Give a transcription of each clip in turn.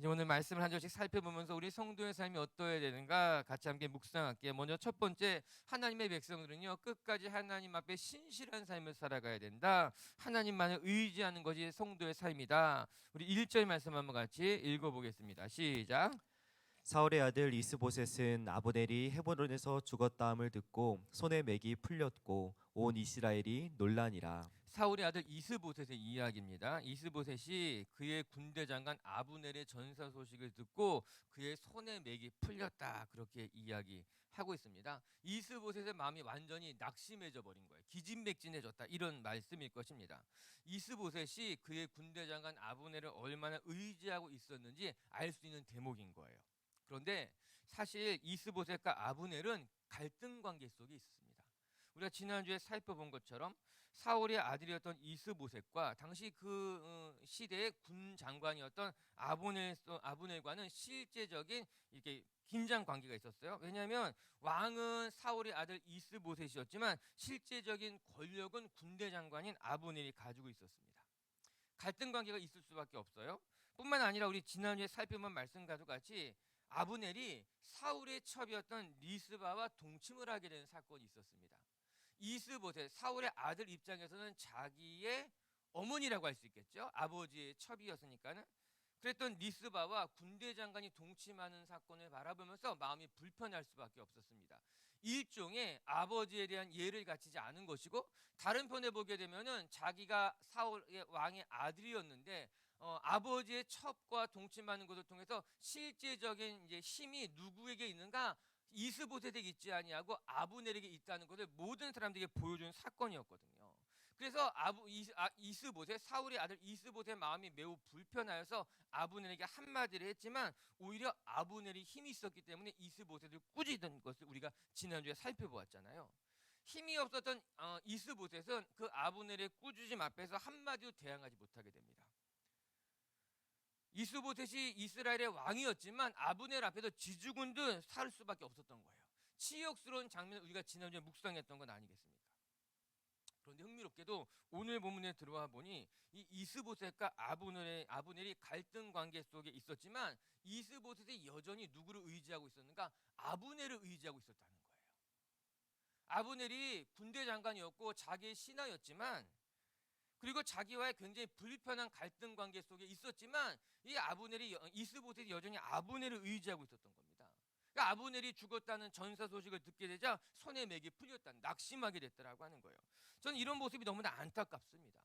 이제 오늘 말씀을 한 절씩 살펴보면서 우리 성도의 삶이 어떠해야 되는가 같이 함께 묵상할게요. 먼저 첫 번째, 하나님의 백성들은요 끝까지 하나님 앞에 신실한 삶을 살아가야 된다. 하나님만을 의지하는 것이 성도의 삶이다. 우리 1절 말씀 한번 같이 읽어보겠습니다. 시작. 사울의 아들 이스보셋은 아브넬이 헤브론에서 죽었다함을 듣고 손에 맥이 풀렸고 온 이스라엘이 놀라니라. 사울의 아들 이스보셋의 이야기입니다. 이스보셋이 그의 군대 장관 아브넬의 전사 소식을 듣고 그의 손에 맥이 풀렸다, 그렇게 이야기하고 있습니다. 이스보셋의 마음이 완전히 낙심해져 버린 거예요. 기진맥진해졌다, 이런 말씀일 것입니다. 이스보셋이 그의 군대 장관 아브넬을 얼마나 의지하고 있었는지 알 수 있는 대목인 거예요. 그런데 사실 이스보셋과 아브넬은 갈등 관계 속에 있었습니다. 우리가 지난주에 살펴본 것처럼 사울의 아들이었던 이스보셋과 당시 그 시대의 군 장관이었던 아브넬과는 실제적인 이렇게 긴장 관계가 있었어요. 왜냐하면 왕은 사울의 아들 이스보셋이었지만 실제적인 권력은 군대 장관인 아브넬이 가지고 있었습니다. 갈등 관계가 있을 수밖에 없어요. 뿐만 아니라 우리 지난주에 살펴본 말씀과도 같이 아브넬이 사울의 첩이었던 리스바와 동침을 하게 되는 사건이 있었습니다. 이스보셋, 사울의 아들 입장에서는 자기의 어머니라고 할 수 있겠죠. 아버지의 첩이었으니까는. 그랬던 리스바와 군대 장관이 동침하는 사건을 바라보면서 마음이 불편할 수밖에 없었습니다. 일종의 아버지에 대한 예를 갖추지 않은 것이고, 다른 편에 보게 되면은 자기가 사울의 왕의 아들이었는데 아버지의 첩과 동침하는 것을 통해서 실제적인 이제 힘이 누구에게 있는가? 이스보셋에게 있지 아니하고 아브넬에게 있다는 것을 모든 사람들에게 보여주는 사건이었거든요. 그래서 이스보셋, 사울의 아들 이스보셋의 마음이 매우 불편하여서 아브넬에게 한마디를 했지만 오히려 아브넬이 힘이 있었기 때문에 이스보셋을 꾸짖은 것을 우리가 지난주에 살펴보았잖아요. 힘이 없었던 이스보셋은 그 아브넬의 꾸짖음 앞에서 한마디도 대항하지 못하게 됩니다. 이스보셋이 이스라엘의 왕이었지만 아브넬 앞에서 지죽은 듯 살 수밖에 없었던 거예요. 치욕스러운 장면을 우리가 지난주에 묵상했던 건 아니겠습니까? 그런데 흥미롭게도 오늘 본문에 들어와 보니 이 이스보셋과 아브넬이 갈등 관계 속에 있었지만 이스보셋이 여전히 누구를 의지하고 있었는가? 아브넬을 의지하고 있었다는 거예요. 아브넬이 군대 장관이었고 자기의 신하였지만, 그리고 자기와의 굉장히 불편한 갈등 관계 속에 있었지만 이 이스보셋이 여전히 아브넬을 의지하고 있었던 겁니다. 그러니까 아브넬이 죽었다는 전사 소식을 듣게 되자 손에 맥이 풀렸다, 낙심하게 됐다라고 하는 거예요. 저는 이런 모습이 너무나 안타깝습니다.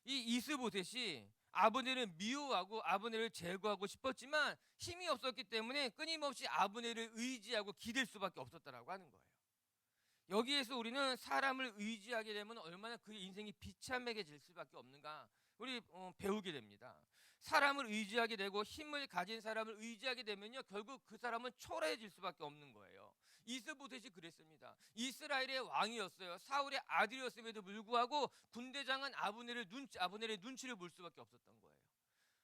이 이스보셋이 아브넬을 미워하고 아브넬을 제거하고 싶었지만 힘이 없었기 때문에 끊임없이 아브넬을 의지하고 기댈 수밖에 없었다라고 하는 거예요. 여기에서 우리는 사람을 의지하게 되면 얼마나 그의 인생이 비참해질 수밖에 없는가 우리 배우게 됩니다. 사람을 의지하게 되고 힘을 가진 사람을 의지하게 되면요 결국 그 사람은 초라해질 수밖에 없는 거예요. 이스보셋이 그랬습니다. 이스라엘의 왕이었어요. 사울의 아들이었음에도 불구하고 군대장은 아브넬의 눈치를 볼 수밖에 없었던 거예요.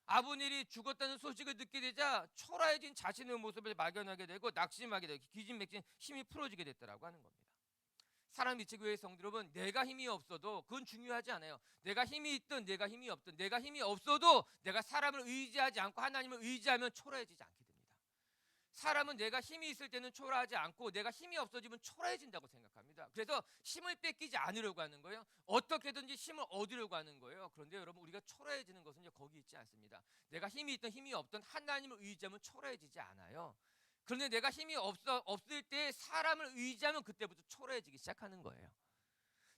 아브넬이 죽었다는 소식을 듣게 되자 초라해진 자신의 모습을 막연하게 되고 낙심하게 되고 기진맥진 힘이 풀어지게 됐다라고 하는 겁니다. 사람 이체교회의 성도 여러분, 내가 힘이 없어도 그건 중요하지 않아요. 내가 힘이 있든 내가 힘이 없든, 내가 힘이 없어도 내가 사람을 의지하지 않고 하나님을 의지하면 초라해지지 않게 됩니다. 사람은 내가 힘이 있을 때는 초라하지 않고 내가 힘이 없어지면 초라해진다고 생각합니다. 그래서 힘을 뺏기지 않으려고 하는 거예요. 어떻게든지 힘을 얻으려고 하는 거예요. 그런데 여러분, 우리가 초라해지는 것은 거기 있지 않습니다. 내가 힘이 있든 힘이 없든 하나님을 의지하면 초라해지지 않아요. 그런데 내가 힘이 없을 때 사람을 의지하면 그때부터 초라해지기 시작하는 거예요.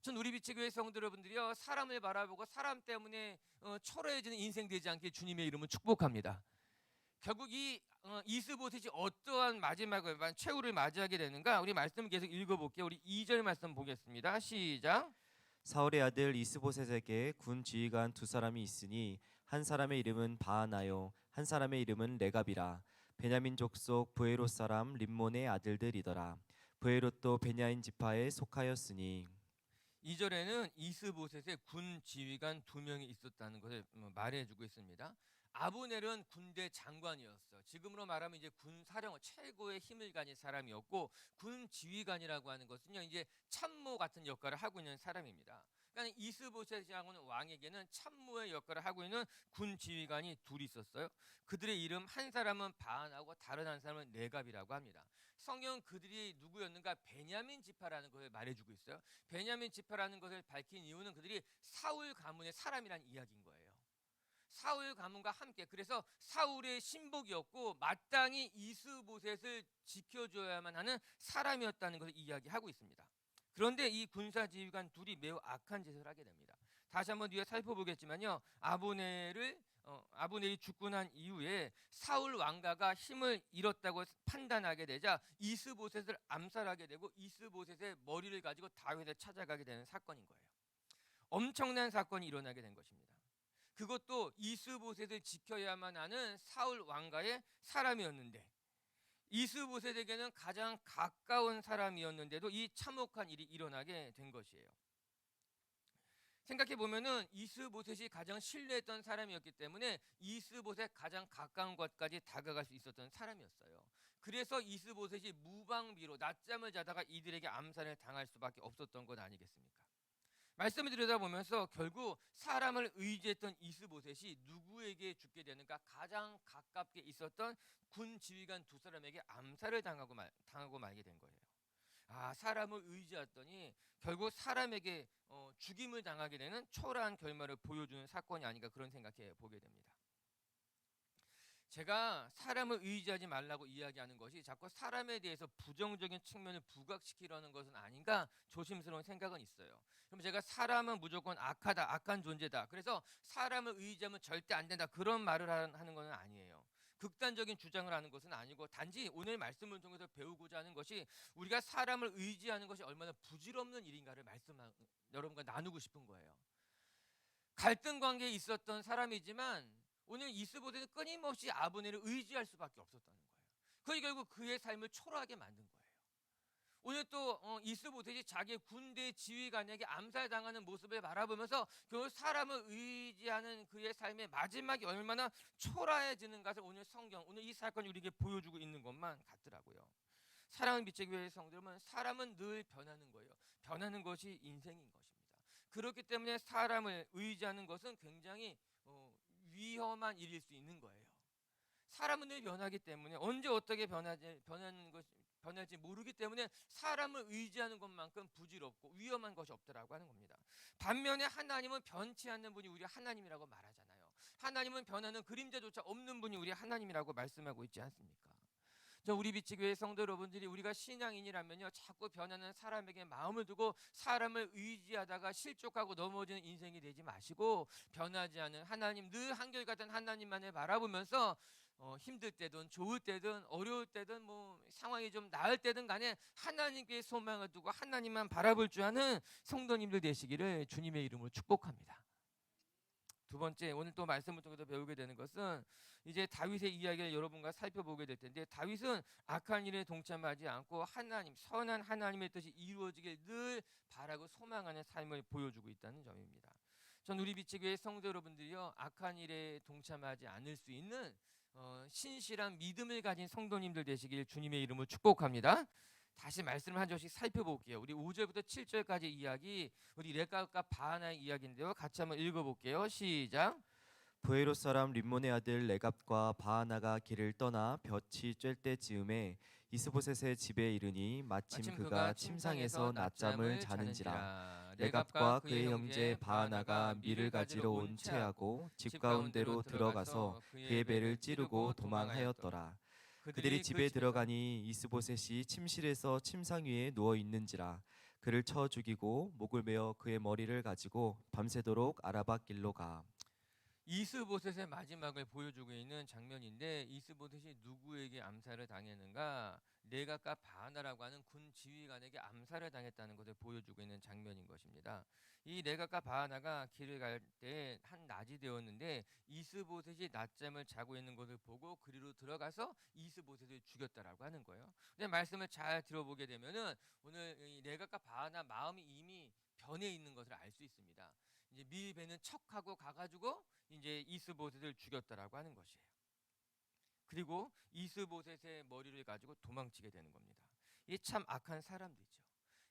전 우리 비치교회 성도 여러분들이요, 사람을 바라보고 사람 때문에 초라해지는 인생 되지 않게 주님의 이름을 축복합니다. 결국 이 이스보셋이 어떠한 마지막을 최후를 맞이하게 되는가? 우리 말씀을 계속 읽어볼게요. 우리 2절 말씀 보겠습니다. 시작. 사울의 아들 이스보셋에게 군 지휘관 두 사람이 있으니 한 사람의 이름은 바하나요 한 사람의 이름은 레갑이라. 베냐민 족속 브에롯 사람 림몬의 아들들이더라. 브에롯도 베냐민 지파에 속하였으니. 2절에는 이스보셋의 군 지휘관 두 명이 있었다는 것을 말해주고 있습니다. 아브넬은 군대 장관이었어. 지금으로 말하면 이제 군 사령관, 최고의 힘을 가진 사람이었고, 군 지휘관이라고 하는 것은요 이제 참모 같은 역할을 하고 있는 사람입니다. 그러니까 이스보셋이라고는 왕에게는 참모의 역할을 하고 있는 군 지휘관이 둘이 있었어요. 그들의 이름, 한 사람은 바안하고 다른 한 사람은 레갑이라고 합니다. 성경은 그들이 누구였는가? 베냐민 지파라는 것을 말해주고 있어요. 베냐민 지파라는 것을 밝힌 이유는 그들이 사울 가문의 사람이라는 이야기인 거예요. 사울 가문과 함께, 그래서 사울의 신복이었고 마땅히 이스보셋을 지켜줘야만 하는 사람이었다는 것을 이야기하고 있습니다. 그런데 이 군사 지휘관 둘이 매우 악한 짓을 하게 됩니다. 다시 한번 뒤에 살펴보겠지만요, 아브넬이 죽고 난 이후에 사울 왕가가 힘을 잃었다고 판단하게 되자 이스보셋을 암살하게 되고 이스보셋의 머리를 가지고 다윗을 찾아가게 되는 사건인 거예요. 엄청난 사건이 일어나게 된 것입니다. 그것도 이스보셋을 지켜야만 하는 사울 왕가의 사람이었는데, 이스보셋에게는 가장 가까운 사람이었는데도 이 참혹한 일이 일어나게 된 것이에요. 생각해 보면은 이스보셋이 가장 신뢰했던 사람이었기 때문에 이스보셋 가장 가까운 곳까지 다가갈 수 있었던 사람이었어요. 그래서 이스보셋이 무방비로 낮잠을 자다가 이들에게 암살을 당할 수밖에 없었던 것 아니겠습니까? 말씀을 들여다보면서 결국 사람을 의지했던 이스보셋이 누구에게 죽게 되는가? 가장 가깝게 있었던 군 지휘관 두 사람에게 암살을 당하고 말게 된 거예요. 사람을 의지했더니 결국 사람에게 죽임을 당하게 되는 초라한 결말을 보여주는 사건이 아닌가, 그런 생각해 보게 됩니다. 제가 사람을 의지하지 말라고 이야기하는 것이 자꾸 사람에 대해서 부정적인 측면을 부각시키려는 것은 아닌가 조심스러운 생각은 있어요. 그럼 제가 사람은 무조건 악하다, 악한 존재다, 그래서 사람을 의지하면 절대 안 된다, 그런 말을 하는 것은 아니에요. 극단적인 주장을 하는 것은 아니고, 단지 오늘 말씀을 통해서 배우고자 하는 것이 우리가 사람을 의지하는 것이 얼마나 부질없는 일인가를 여러분과 나누고 싶은 거예요. 갈등 관계에 있었던 사람이지만 오늘 이스보셋은 끊임없이 아브넬을 의지할 수밖에 없었다는 거예요. 그게 결국 그의 삶을 초라하게 만든 거예요. 오늘 또 이스보셋이 자기의 군대 지휘관에게 암살당하는 모습을 바라보면서 결국 사람을 의지하는 그의 삶의 마지막이 얼마나 초라해지는 것을 오늘 성경, 오늘 이 사건이 우리에게 보여주고 있는 것만 같더라고요. 사랑하는 빛의 교회 성도들은, 사람은 늘 변하는 거예요. 변하는 것이 인생인 것입니다. 그렇기 때문에 사람을 의지하는 것은 굉장히 위험한 일일 수 있는 거예요. 사람은 늘 변하기 때문에 언제 어떻게 변할지 모르기 때문에 사람을 의지하는 것만큼 부질없고 위험한 것이 없더라고 하는 겁니다. 반면에 하나님은 변치 않는 분이 우리 하나님이라고 말하잖아요. 하나님은 변하는 그림자조차 없는 분이 우리 하나님이라고 말씀하고 있지 않습니까? 우리 빛의교회 성도 여러분들이, 우리가 신앙인이라면요, 자꾸 변하는 사람에게 마음을 두고 사람을 의지하다가 실족하고 넘어지는 인생이 되지 마시고, 변하지 않은 하나님, 늘 한결같은 하나님만을 바라보면서 힘들 때든 좋을 때든 어려울 때든 상황이 좀 나을 때든 간에 하나님께 소망을 두고 하나님만 바라볼 줄 아는 성도님들 되시기를 주님의 이름으로 축복합니다. 두 번째, 오늘 또 말씀을 통해서 배우게 되는 것은 이제 다윗의 이야기를 여러분과 살펴보게 될 텐데, 다윗은 악한 일에 동참하지 않고 하나님, 선한 하나님의 뜻이 이루어지길 늘 바라고 소망하는 삶을 보여주고 있다는 점입니다. 전 우리 빛의 교회 성도 여러분들이요, 악한 일에 동참하지 않을 수 있는 신실한 믿음을 가진 성도님들 되시길 주님의 이름으로 축복합니다. 다시 말씀을 한 절씩 살펴볼게요. 우리 5절부터 7절까지 이야기, 우리 레갑과 바하나의 이야기인데요, 같이 한번 읽어볼게요. 시작. 부에롯 사람 림몬의 아들 레갑과 바하나가 길을 떠나 볕이 쬐 때 즈음에 이스보셋의 집에 이르니 마침 그가 침상에서 낮잠을 자는지라. 레갑과 그의 형제 바하나가 밀을 가지러 온 채하고 집 가운데로 들어가서 그의 배를 찌르고 도망하였더라. 그들이 집에 들어가니 이스보셋이 침실에서 침상 위에 누워 있는지라. 그를 쳐 죽이고 목을 베어 그의 머리를 가지고 밤새도록 아라바 길로 가. 이스보셋의 마지막을 보여주고 있는 장면인데, 이스보셋이 누구에게 암살을 당했는가? 레갑과 바하나라고 하는 군 지휘관에게 암살을 당했다는 것을 보여주고 있는 장면인 것입니다. 이 레갑과 바하나가 길을 갈 때 한 낮이 되었는데 이스보셋이 낮잠을 자고 있는 것을 보고 그리로 들어가서 이스보셋을 죽였다라고 하는 거예요. 근데 말씀을 잘 들어보게 되면은 오늘 이 레갑과 바하나 마음이 이미 변해 있는 것을 알 수 있습니다. 이제 밀배는 척하고 가가지고 이제 이스보셋을 죽였다라고 하는 것이에요. 그리고 이스보셋의 머리를 가지고 도망치게 되는 겁니다. 이게 참 악한 사람들이죠.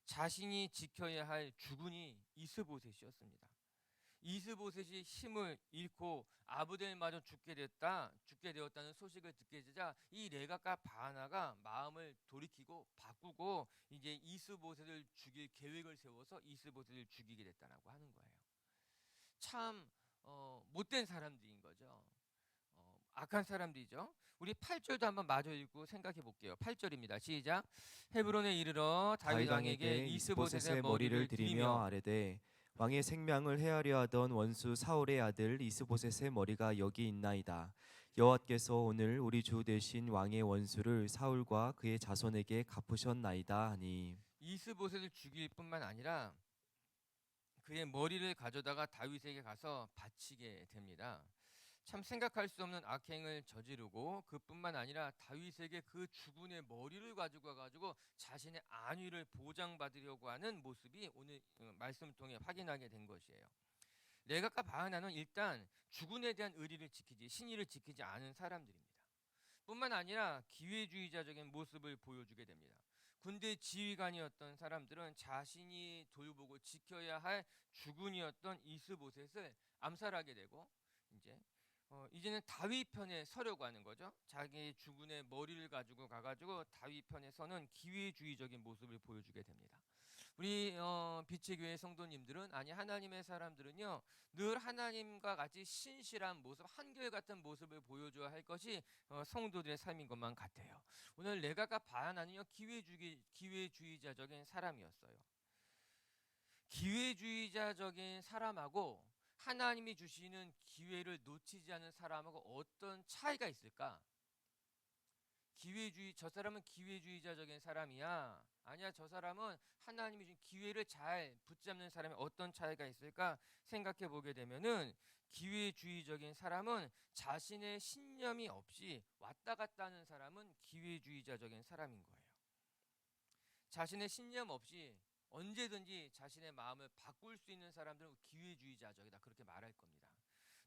자신이 지켜야 할 주군이 이스보셋이었습니다. 이스보셋이 힘을 잃고 아브넬마저 죽게 되었다는 소식을 듣게 되자 이 레갑과 바하나가 마음을 돌이키고 바꾸고 이제 이스보셋을 죽일 계획을 세워서 이스보셋을 죽이게 됐다라고 하는 거예요. 참 못된 사람들인 거죠. 악한 사람들이죠. 우리 8절도 한번 마저 읽고 생각해 볼게요. 8절입니다. 시작. 헤브론에 이르러 다윗 왕에게 이스보셋의 머리를 들이며 아뢰되 왕의 생명을 헤아려 하던 원수 사울의 아들 이스보셋의 머리가 여기 있나이다. 여호와께서 오늘 우리 주 대신 왕의 원수를 사울과 그의 자손에게 갚으셨나이다 하니. 이스보셋을 죽일 뿐만 아니라 그의 머리를 가져다가 다윗에게 가서 바치게 됩니다. 참 생각할 수 없는 악행을 저지르고 그뿐만 아니라 다윗에게 그 주군의 머리를 가지고 가지고 자신의 안위를 보장받으려고 하는 모습이 오늘 말씀을 통해 확인하게 된 것이에요. 레갑과 바하나는 일단 주군에 대한 의리를 지키지 신의를 지키지 않은 사람들입니다. 뿐만 아니라 기회주의자적인 모습을 보여주게 됩니다. 군대 지휘관이었던 사람들은 자신이 돌보고 지켜야 할 주군이었던 이스보셋을 암살하게 되고 이제는 다윗 편에 서려고 하는 거죠. 자기 주군의 머리를 가지고 가가지고 다윗 편에 서는 기회주의적인 모습을 보여주게 됩니다. 우리 빛의 교회 성도님들은 아니 하나님의 사람들은요 늘 하나님과 같이 신실한 모습, 한결같은 모습을 보여줘야 할 것이 성도들의 삶인 것만 같아요. 오늘 레갑과 바하나는요 기회주의자적인 사람이었어요. 기회주의자적인 사람하고 하나님이 주시는 기회를 놓치지 않는 사람하고 어떤 차이가 있을까? 저 사람은 기회주의자적인 사람이야. 아니야, 저 사람은 하나님이 준 기회를 잘 붙잡는 사람이 어떤 차이가 있을까 생각해 보게 되면은 기회주의적인 사람은 자신의 신념이 없이 왔다 갔다 하는 사람은 기회주의자적인 사람인 거예요. 자신의 신념 없이 언제든지 자신의 마음을 바꿀 수 있는 사람들은 기회주의자적이다 그렇게 말할 겁니다.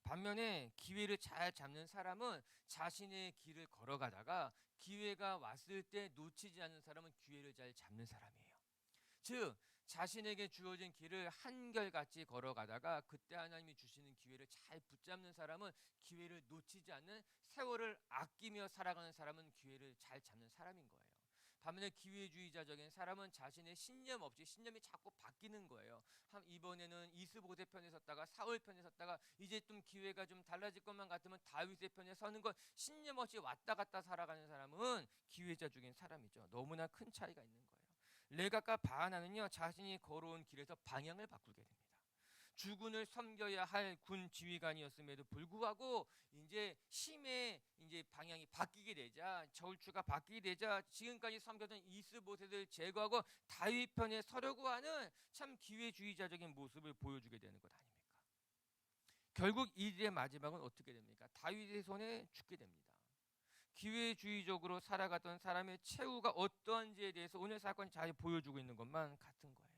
반면에 기회를 잘 잡는 사람은 자신의 길을 걸어가다가 기회가 왔을 때 놓치지 않는 사람은 기회를 잘 잡는 사람이에요. 즉 자신에게 주어진 길을 한결같이 걸어가다가 그때 하나님이 주시는 기회를 잘 붙잡는 사람은 기회를 놓치지 않는 세월을 아끼며 살아가는 사람은 기회를 잘 잡는 사람인 거예요. 반면에 기회주의자적인 사람은 자신의 신념 없이 신념이 자꾸 바뀌는 거예요. 이번에는 이스보셋 편에 섰다가 사울 편에 섰다가 이제 좀 기회가 좀 달라질 것만 같으면 다윗의 편에 서는 것 신념 없이 왔다 갔다 살아가는 사람은 기회주의자적인 사람이죠. 너무나 큰 차이가 있는 거예요. 레갑과 바하나는요 자신이 걸어온 길에서 방향을 바꾸게 됩니다. 주군을 섬겨야 할 군 지휘관이었음에도 불구하고 이제 힘의 방향이 바뀌게 되자 저울추가 바뀌게 되자 지금까지 섬겼던 이스보셋을 제거하고 다윗 편에 서려고 하는 참 기회주의자적인 모습을 보여주게 되는 것 아닙니까? 결국 이 일의 마지막은 어떻게 됩니까? 다윗의 손에 죽게 됩니다. 기회주의적으로 살아갔던 사람의 최후가 어떠한지에 대해서 오늘 사건이 잘 보여주고 있는 것만 같은 거예요.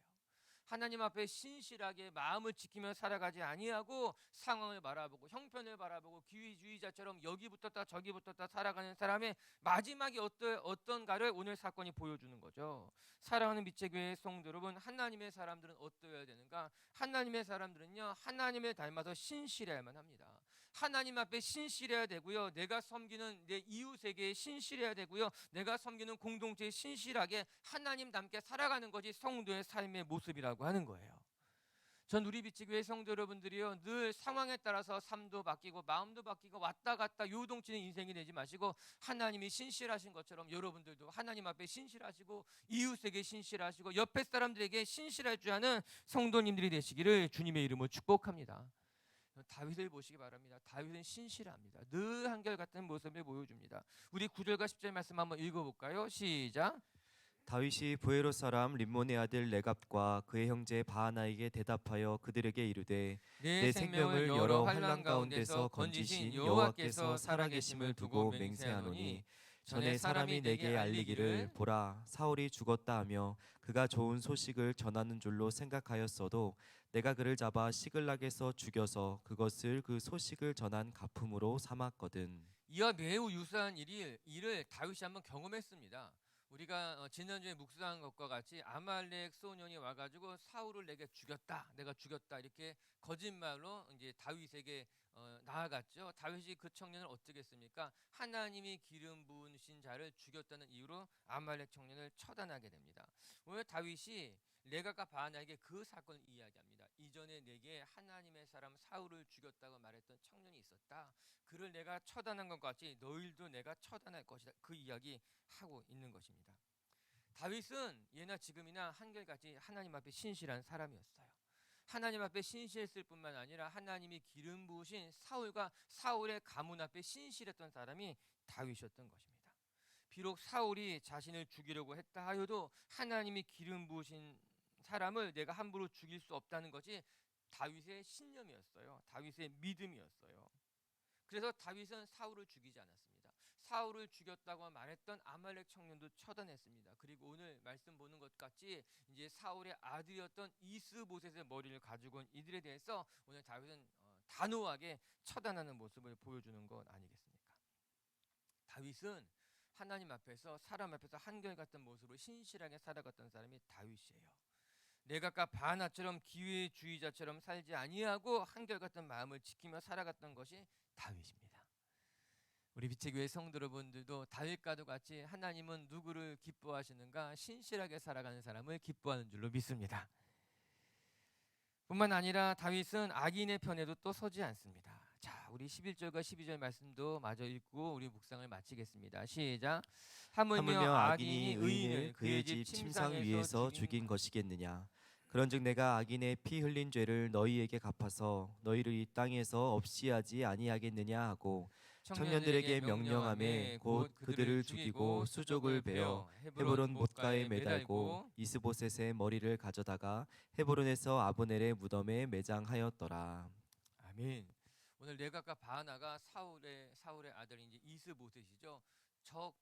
하나님 앞에 신실하게 마음을 지키며 살아가지 아니하고 상황을 바라보고 형편을 바라보고 기회주의자처럼 여기 붙었다 저기 붙었다 살아가는 사람의 마지막이 어떤가를 오늘 사건이 보여주는 거죠. 사랑하는 빛의 교회 성도 여러분, 하나님의 사람들은 어떠해야 되는가? 하나님의 사람들은요 하나님을 닮아서 신실해야만 합니다. 하나님 앞에 신실해야 되고요. 내가 섬기는 내 이웃에게 신실해야 되고요. 내가 섬기는 공동체에 신실하게 하나님 닮게 살아가는 것이 성도의 삶의 모습이라고 하는 거예요. 전 우리 빛의 교회 성도 여러분들이요 늘 상황에 따라서 삶도 바뀌고 마음도 바뀌고 왔다 갔다 요동치는 인생이 되지 마시고 하나님이 신실하신 것처럼 여러분들도 하나님 앞에 신실하시고 이웃에게 신실하시고 옆에 사람들에게 신실할 줄 아는 성도님들이 되시기를 주님의 이름으로 축복합니다. 다윗을 보시기 바랍니다. 다윗은 신실합니다. 늘 한결같은 모습을 보여줍니다. 우리 9절과 10절 말씀 한번 읽어볼까요? 시작. 다윗이 부에롯 사람 림몬의 아들 레갑과 그의 형제 바하나에게 대답하여 그들에게 이르되 내 생명을 여러 환난 가운데서 건지신 여호와께서 살아계심을 두고 맹세하노니 전에 사람이 내게 알리기를 보라 사울이 죽었다 하며 그가 좋은 소식을 전하는 줄로 생각하였어도 내가 그를 잡아 시글락에서 죽여서 그것을 그 소식을 전한 가품으로 삼았거든. 이와 매우 유사한 일을 다윗이 한번 경험했습니다. 우리가 지난주에 묵상한 것과 같이 아말렉 소년이 와가지고 사울을 내가 죽였다 이렇게 거짓말로 이제 다윗에게 나아갔죠. 다윗이 그 청년을 어떻게 했습니까? 하나님이 기름 부으신 자를 죽였다는 이유로 아말렉 청년을 처단하게 됩니다. 오늘 다윗이 레갑과 바하나에게 그 사건을 이야기합니다. 이전에 내게 하나님의 사람 사울을 죽였다고 말했던 청년이 있었다. 그를 내가 처단한 것 같이 너희들도 내가 처단할 것이다. 그 이야기 하고 있는 것입니다. 다윗은 예나 지금이나 한결같이 하나님 앞에 신실한 사람이었어요. 하나님 앞에 신실했을 뿐만 아니라 하나님이 기름 부으신 사울과 사울의 가문 앞에 신실했던 사람이 다윗이었던 것입니다. 비록 사울이 자신을 죽이려고 했다 하여도 하나님이 기름 부으신 사람을 내가 함부로 죽일 수 없다는 것이 다윗의 신념이었어요. 다윗의 믿음이었어요. 그래서 다윗은 사울을 죽이지 않았습니다. 사울을 죽였다고 말했던 아말렉 청년도 처단했습니다. 그리고 오늘 말씀 보는 것 같이 이제 사울의 아들이었던 이스보셋의 머리를 가지고 온 이들에 대해서 오늘 다윗은 단호하게 처단하는 모습을 보여주는 것 아니겠습니까? 다윗은 하나님 앞에서 사람 앞에서 한결같은 모습으로 신실하게 살아갔던 사람이 다윗이에요. 레갑과 바하나처럼 기회주의자처럼 살지 아니하고 한결같은 마음을 지키며 살아갔던 것이 다윗입니다. 우리 빛의 교회 성도 여러분들도 다윗과도 같이 하나님은 누구를 기뻐하시는가? 신실하게 살아가는 사람을 기뻐하는 줄로 믿습니다. 뿐만 아니라 다윗은 악인의 편에도 또 서지 않습니다. 자, 우리 11절과 12절 말씀도 마저 읽고 우리 묵상을 마치겠습니다. 시작. 하물며 악인이 의인을 그의 집 침상 위에서 죽인 것이겠느냐? 그런즉 내가 악인의 피 흘린 죄를 너희에게 갚아서 너희를 이 땅에서 없이 하지 아니하겠느냐 하고 청년들에게 명령하매 곧 그들을 죽이고 수족을 베어 헤브론 못가에 매달고 이스보셋의 머리를 가져다가 헤브론에서 아브넬의 무덤에 매장하였더라. 아멘. 오늘 레갑과 바하나가 사울의 아들인 이제 이스보셋이죠. 적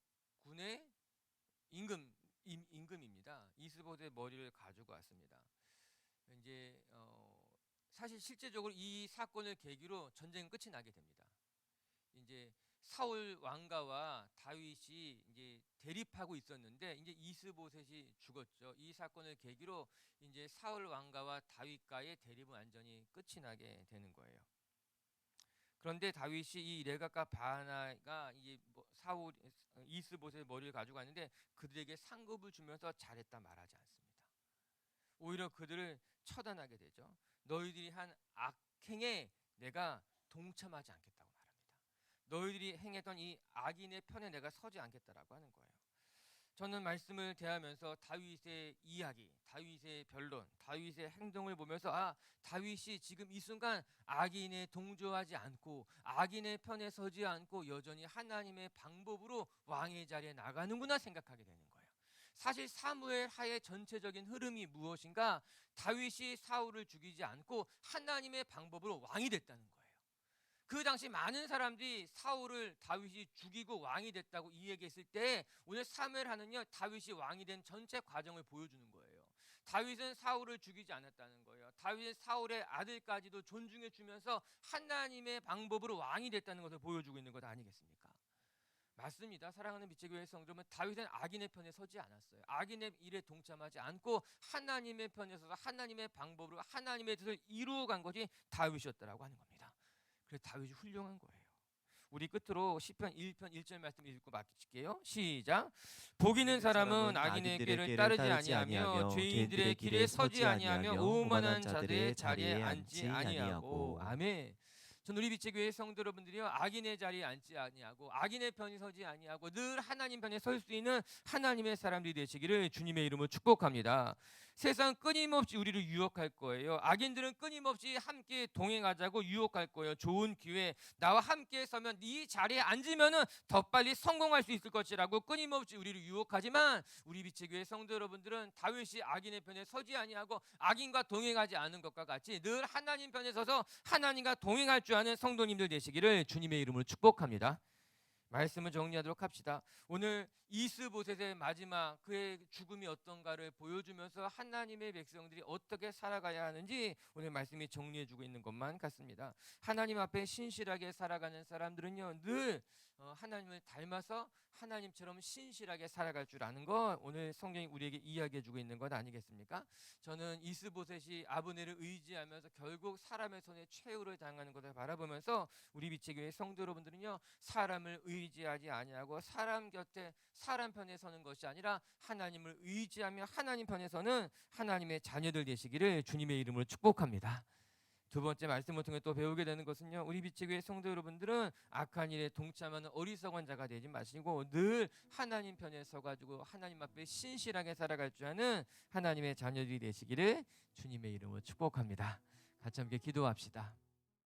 군의 임금입니다. 이스보셋의 머리를 가지고 왔습니다. 이제 사실 실제적으로 이 사건을 계기로 전쟁은 끝이 나게 됩니다. 이제 사울 왕가와 다윗이 이제 대립하고 있었는데 이제 이스보셋이 죽었죠. 이 사건을 계기로 이제 사울 왕가와 다윗과의 대립은 완전히 끝이 나게 되는 거예요. 그런데 다윗이 이 레갑과 바하나가 이제 사울 이스보셋의 머리를 가지고 왔는데 그들에게 상급을 주면서 잘했다 말하지 않습니다. 오히려 그들을 처단하게 되죠. 너희들이 한 악행에 내가 동참하지 않겠다고 말합니다. 너희들이 행했던 이 악인의 편에 내가 서지 않겠다라고 하는 거예요. 저는 말씀을 대하면서 다윗의 이야기, 다윗의 변론, 다윗의 행동을 보면서 다윗이 지금 이 순간 악인에 동조하지 않고 악인의 편에 서지 않고 여전히 하나님의 방법으로 왕의 자리에 나가는구나 생각하게 되는 거예요. 사실 사무엘 하의 전체적인 흐름이 무엇인가? 다윗이 사울을 죽이지 않고 하나님의 방법으로 왕이 됐다는 거예요. 그 당시 많은 사람들이 사울을 다윗이 죽이고 왕이 됐다고 이 얘기했을 때 오늘 사무엘하는요 다윗이 왕이 된 전체 과정을 보여주는 거예요. 다윗은 사울을 죽이지 않았다는 거예요. 다윗은 사울의 아들까지도 존중해 주면서 하나님의 방법으로 왕이 됐다는 것을 보여주고 있는 것 아니겠습니까? 맞습니다. 사랑하는 빛의 교회 성도는 다윗은 악인의 편에 서지 않았어요. 악인의 일에 동참하지 않고 하나님의 편에 서서 하나님의 방법으로 하나님의 뜻을 이루어간 것이 다윗이었다라고 하는 겁니다. 그래서 다윗이 훌륭한 거예요. 우리 끝으로 시편 1편 1절 말씀 읽고 마칠게요. 시작. 복 있는 사람은 악인의 길을 따르지 아니하며 죄인들의 길에 서지 아니하며 오만한 자들의 자리에 앉지 아니하고. 아멘. 전 우리 빛의 교회 성도 여러분들이요 악인의 자리에 앉지 아니하고 악인의 편에 서지 아니하고 늘 하나님 편에 설 수 있는 하나님의 사람들이 되시기를 주님의 이름으로 축복합니다. 세상 끊임없이 우리를 유혹할 거예요. 악인들은 끊임없이 함께 동행하자고 유혹할 거예요. 좋은 기회, 나와 함께 서면 이 자리에 앉으면은 더 빨리 성공할 수 있을 것이라고 끊임없이 우리를 유혹하지만 우리 빛의 교회 성도 여러분들은 다윗이 악인의 편에 서지 아니하고 악인과 동행하지 않은 것과 같이 늘 하나님 편에 서서 하나님과 동행할 줄 아는 성도님들 되시기를 주님의 이름으로 축복합니다. 말씀을 정리하도록 합시다. 오늘 이스보셋의 마지막 그의 죽음이 어떤가를 보여주면서 하나님의 백성들이 어떻게 살아가야 하는지 오늘 말씀이 정리해주고 있는 것만 같습니다. 하나님 앞에 신실하게 살아가는 사람들은요 늘 하나님을 닮아서 하나님처럼 신실하게 살아갈 줄 아는 거 오늘 성경이 우리에게 이야기해주고 있는 것 아니겠습니까? 저는 이스보셋이 아브넬을 의지하면서 결국 사람의 손에 최후를 당하는 것을 바라보면서 우리 비치교회 성도 여러분들은요, 사람을 의지하지 아니하고 사람 곁에 사람 편에 서는 것이 아니라 하나님을 의지하며 하나님 편에 서는 하나님의 자녀들 되시기를 주님의 이름으로 축복합니다. 두 번째 말씀을 통해 또 배우게 되는 것은요, 우리 비치교회 성도 여러분들은 악한 일에 동참하는 어리석은 자가 되지 마시고 늘 하나님 편에 서가지고 하나님 앞에 신실하게 살아갈 줄 아는 하나님의 자녀들이 되시기를 주님의 이름으로 축복합니다. 같이 함께 기도합시다.